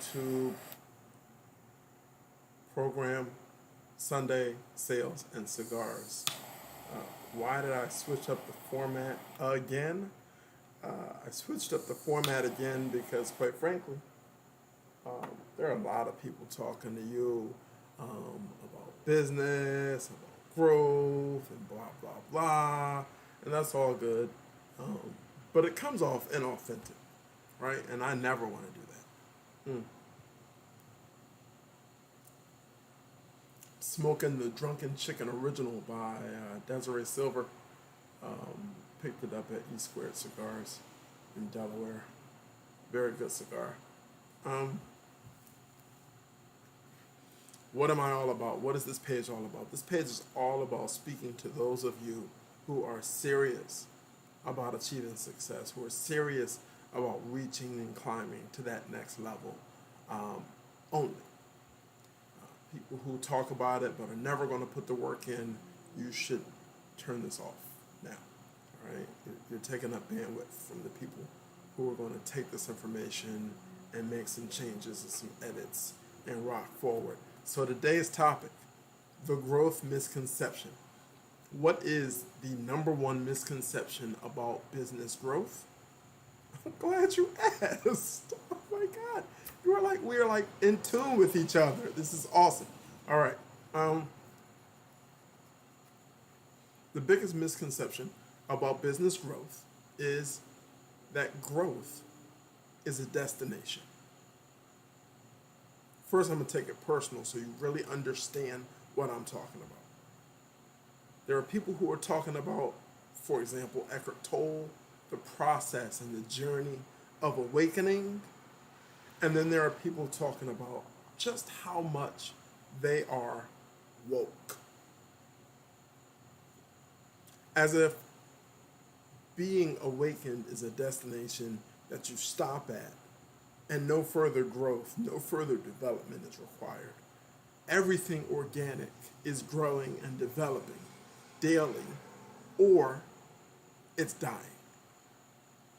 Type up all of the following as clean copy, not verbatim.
YouTube program, Sunday Sales and Cigars. Why did I switch up the format again? I switched up the format again because, quite frankly, there are a lot of people talking to you about business, about growth, and blah, blah, blah. And that's all good. Um, but it comes off inauthentic, right? And I never want to do that. Smoking the Drunken Chicken Original by Desiree Silver. Picked it up at E Squared Cigars in Delaware. Very good cigar. Um, what am I all about? What is this page all about? This page is all about speaking to those of you who are serious about achieving success, who are serious about reaching and climbing to that next level only. People who talk about it but are never going to put the work in, you should turn this off now. All right? You're taking up bandwidth from the people who are going to take this information and make some changes and some edits and rock forward. So today's topic, the growth misconception. What is the number one misconception about business growth? I'm glad you asked. Oh my God. We are like in tune with each other. This is awesome. All right. The biggest misconception about business growth is that growth is a destination. First, I'm going to take it personal so you really understand what I'm talking about. There are people who are talking about, for example, Eckhart Tolle, the process and the journey of awakening. And then there are people talking about just how much they are woke. As if being awakened is a destination that you stop at and no further growth, no further development is required. Everything organic is growing and developing daily, or it's dying,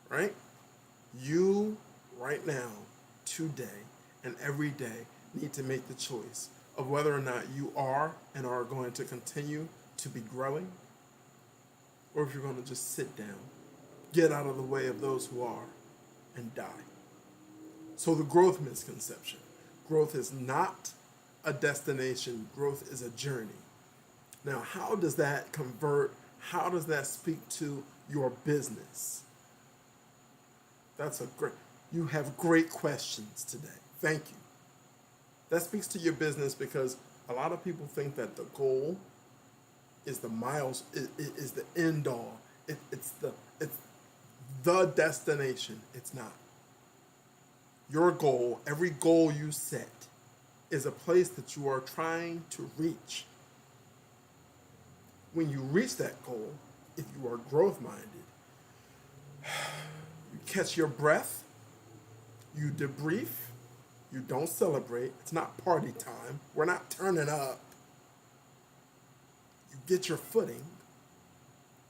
right? You, right now, today, and every day, need to make the choice of whether or not you are and are going to continue to be growing, or if you're going to just sit down, get out of the way of those who are, and die. So the growth misconception. Growth is not a destination. Growth is a journey. Now, how does that convert? How does that speak to your business? You have great questions today. Thank you. That speaks to your business because a lot of people think that the goal is the is the end all. It's the destination. It's not. Your goal, every goal you set, is a place that you are trying to reach. When you reach that goal, if you are growth-minded, you catch your breath, you debrief, you don't celebrate. It's not party time. We're not turning up. You get your footing,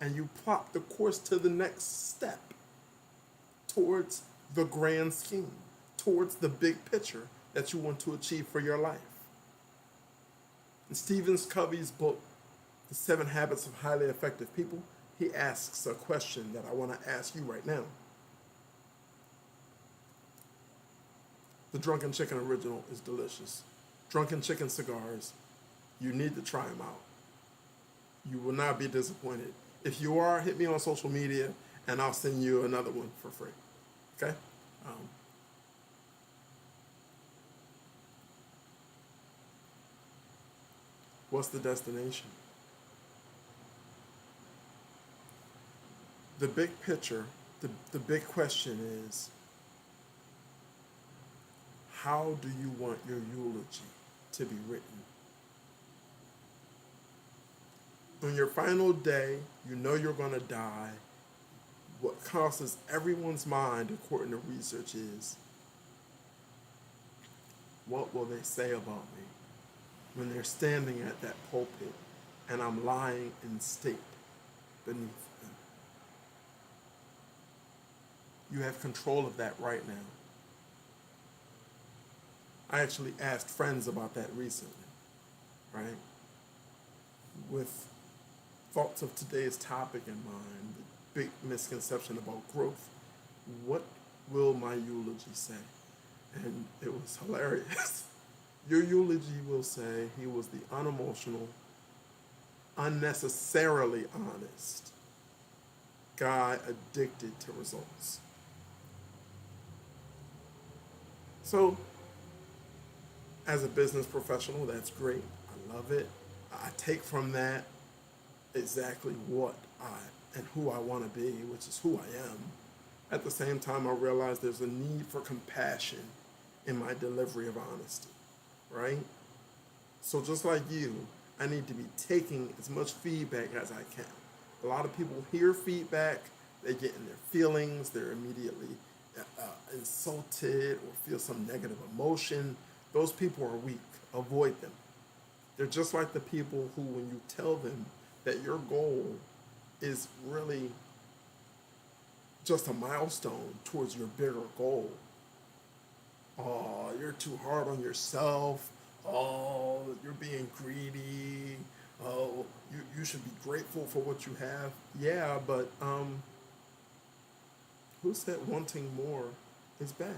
and you plot the course to the next step towards the grand scheme, towards the big picture that you want to achieve for your life. In Stephen Covey's book, The 7 Habits of Highly Effective People, he asks a question that I want to ask you right now. The Drunken Chicken Original is delicious. Drunken Chicken Cigars, you need to try them out. You will not be disappointed. If you are, hit me on social media and I'll send you another one for free. Okay? What's the destination? The big picture, the big question is, how do you want your eulogy to be written? On your final day, you know you're going to die. What crosses everyone's mind, according to research, is, what will they say about me when they're standing at that pulpit and I'm lying in state beneath them? You have control of that right now. I actually asked friends about that recently, right? With thoughts of today's topic in mind, the big misconception about growth. What will my eulogy say? And it was hilarious. Your eulogy will say he was the unemotional, unnecessarily honest guy addicted to results. So, as a business professional, that's great. I love it. I take from that exactly what I and who I want to be, which is who I am. At the same time, I realize there's a need for compassion in my delivery of honesty, right? So just like you, I need to be taking as much feedback as I can. A lot of people hear feedback, they get in their feelings, they're immediately insulted or feel some negative emotion. Those people are weak. Avoid them. They're just like the people who, when you tell them that your goal is really just a milestone towards your bigger goal. Oh, you're too hard on yourself. Oh, you're being greedy. Oh, you should be grateful for what you have. Yeah, but who said wanting more is bad?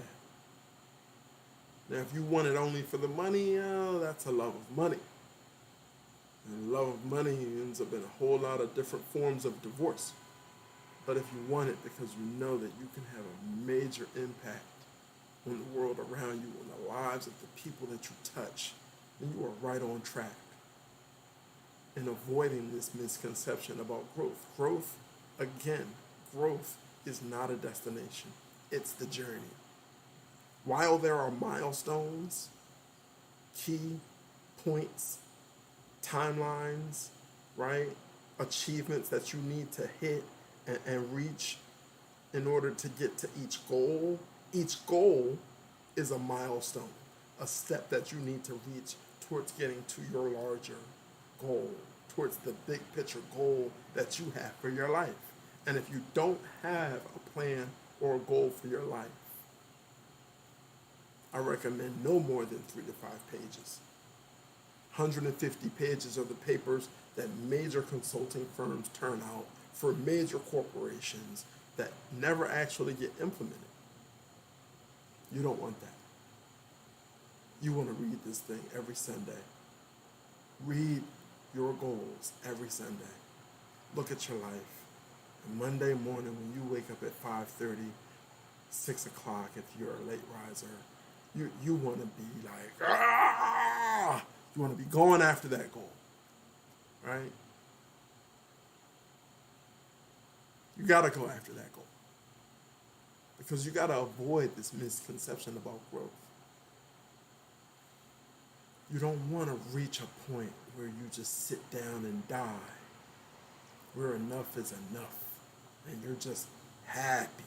Now, if you want it only for the money, that's a love of money. And love of money ends up in a whole lot of different forms of divorce. But if you want it because you know that you can have a major impact on the world around you, on the lives of the people that you touch, then you are right on track in avoiding this misconception about growth. Growth, again, growth is not a destination. It's the journey. While there are milestones, key points, timelines, right? Achievements that you need to hit and reach in order to get to each goal is a milestone, a step that you need to reach towards getting to your larger goal, towards the big picture goal that you have for your life. And if you don't have a plan or a goal for your life, I recommend no more than 3 to 5 pages. 150 pages are the papers that major consulting firms turn out for major corporations that never actually get implemented. You don't want that. You want to read this thing every Sunday. Read your goals every Sunday. Look at your life. And Monday morning when you wake up at 5:30, 6 o'clock if you're a late riser, you want to be like, ah! You want to be going after that goal, right? You got to go after that goal because you got to avoid this misconception about growth. You don't want to reach a point where you just sit down and die, where enough is enough, and you're just happy.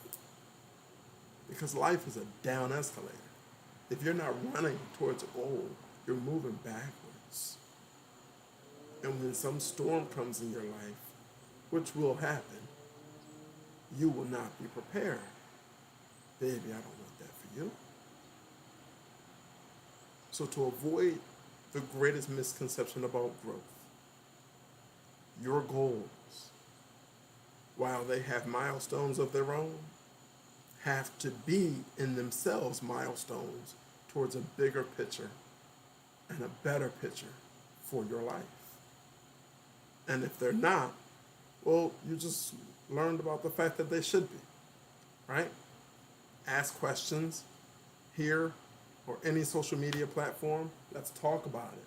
Because life is a down escalator. If you're not running towards a goal, you're moving backwards. And when some storm comes in your life, which will happen, you will not be prepared. Baby, I don't want that for you. So to avoid the greatest misconception about growth, your goals, while they have milestones of their own, have to be in themselves milestones towards a bigger picture and a better picture for your life. And if they're not, well, you just learned about the fact that they should be, right? Ask questions here or any social media platform. Let's talk about it.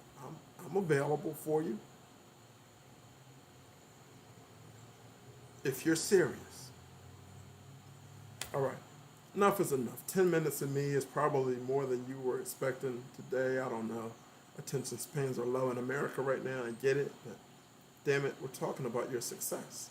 I'm available for you. If you're serious. All right. Enough is enough. 10 minutes of me is probably more than you were expecting today. I don't know. Attention spans are low in America right now. I get it. But damn it, we're talking about your success.